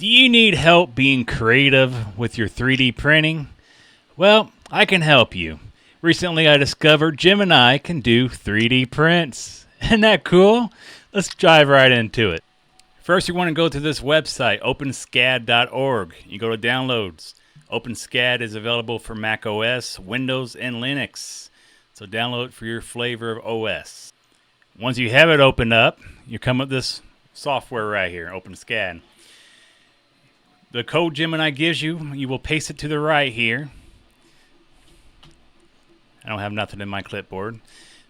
Do you need help being creative with your 3D printing? Well, I can help you. Recently I discovered Gemini can do 3D prints. Isn't that cool? Let's dive right into it. First, you want to go to this website, OpenSCAD.org. You go to Downloads. OpenSCAD is available for Mac OS, Windows, and Linux. So download it for your flavor of OS. Once you have it opened up, you come with this software right here, OpenSCAD. The code Gemini gives you, you will paste it to the right here. I don't have nothing in my clipboard.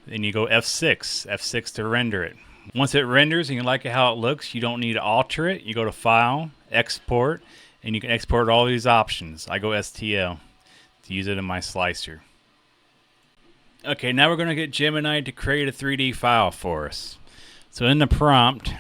Then you go F6 to render it. Once it renders and you like it how it looks, you don't need to alter it. You go to File, Export, and you can export all these options. I go STL to use it in my slicer. Okay, now we're going to get Gemini to create a 3D file for us. So in the prompt,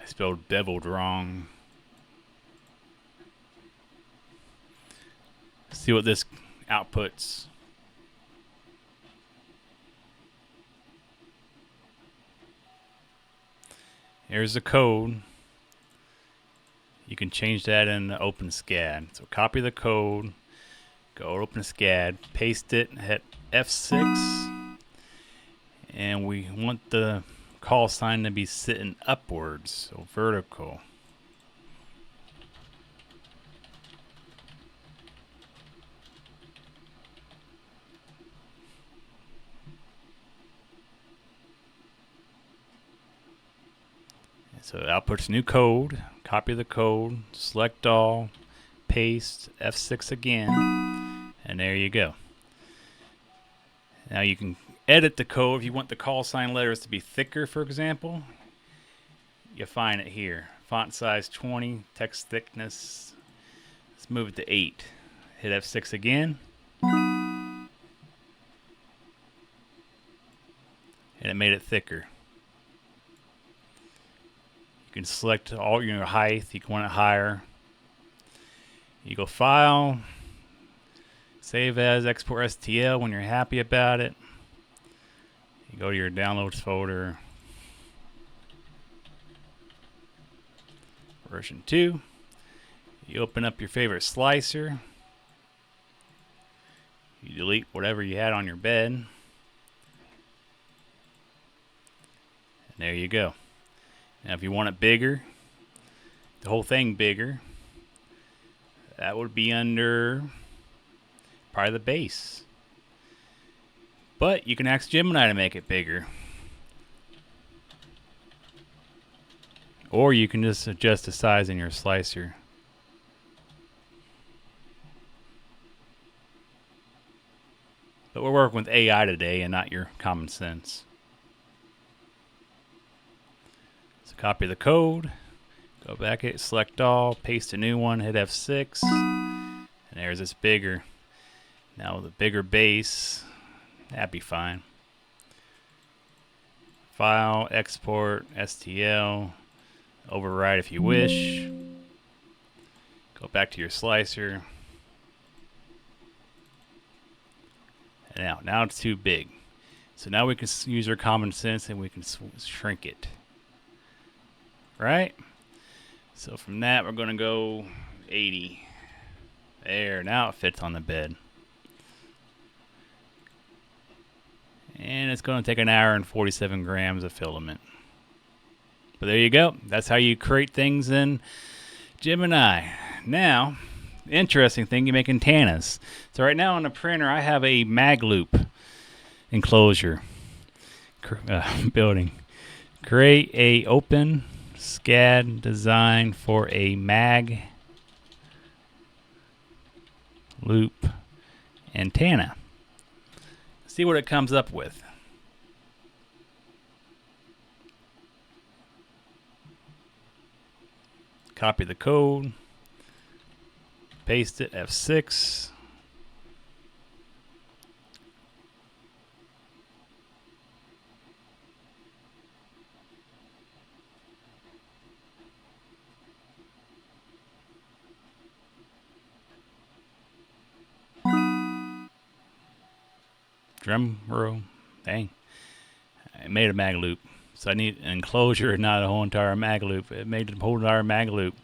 I spelled deviled wrong. See what this outputs. Here's the code. You can change that in OpenSCAD. So copy the code, go to OpenSCAD, paste it, hit F6, and we want the call sign to be sitting upwards, so vertical. So it outputs new code, copy the code, select all, paste, F6 again, and there you go. Now you can edit the code if you want the call sign letters to be thicker, for example. You find it here. Font size 20, text thickness. Let's move it to 8. Hit F6 again. And it made it thicker. You can select all your height. You can want it higher. You go File, Save As, Export STL when you're happy about it. You go to your Downloads folder. Version 2. You open up your favorite slicer. You delete whatever you had on your bed. And there you go. Now if you want it bigger, the whole thing bigger, that would be under probably the base. But you can ask Gemini to make it bigger. Or you can just adjust the size in your slicer. But we're working with AI today and not your common sense. So copy the code, go back, hit select all, paste a new one, hit F6, and there's this bigger. Now with a bigger base, that'd be fine. File, export, STL, override if you wish. Go back to your slicer. And now it's too big. So now we can use our common sense and we can shrink it. Right? So from that we're going to go 80. There, now it fits on the bed. And it's going to take an hour and 47 grams of filament. But there you go. That's how you create things in Gemini. Now, interesting thing, you make antennas. So right now on the printer I have a mag loop enclosure building. Create a open SCAD design for a mag loop antenna. See what it comes up with. Copy the code. Paste it, F6. Drum roll. Dang. I made a mag loop. So I need an enclosure, not a whole entire mag loop. It made the whole entire mag loop.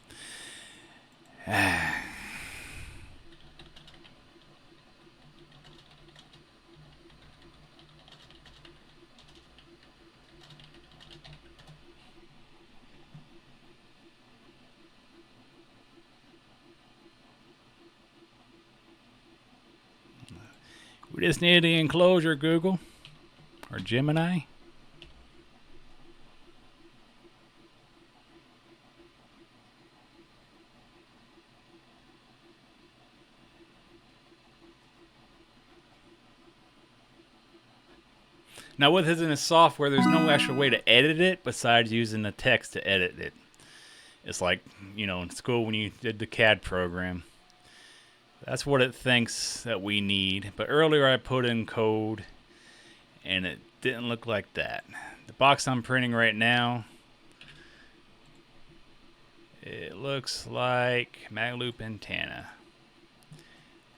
We just need the enclosure, Google. Or Gemini. Now, with this in the software, there's no actual way to edit it besides using the text to edit it. It's like, you know, in school when you did the CAD program. That's what it thinks that we need. But earlier I put in code, and it didn't look like that. The box I'm printing right now, it looks like mag loop antenna.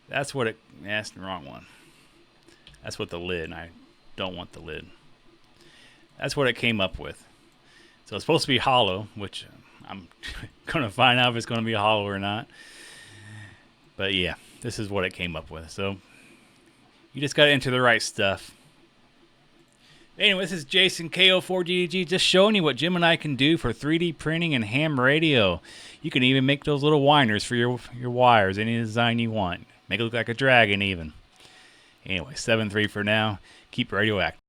That's what it, that's the wrong one. That's what the lid, I don't want the lid. That's what it came up with. So it's supposed to be hollow, which I'm going to find out if it's going to be hollow or not. But yeah, this is what it came up with. So you just got to enter the right stuff. Anyway, this is Jason KO4GDG, just showing you what Gemini can do for 3D printing and ham radio. You can even make those little winders for your wires, any design you want. Make it look like a dragon even. Anyway, 7.3 for now. Keep radioactive.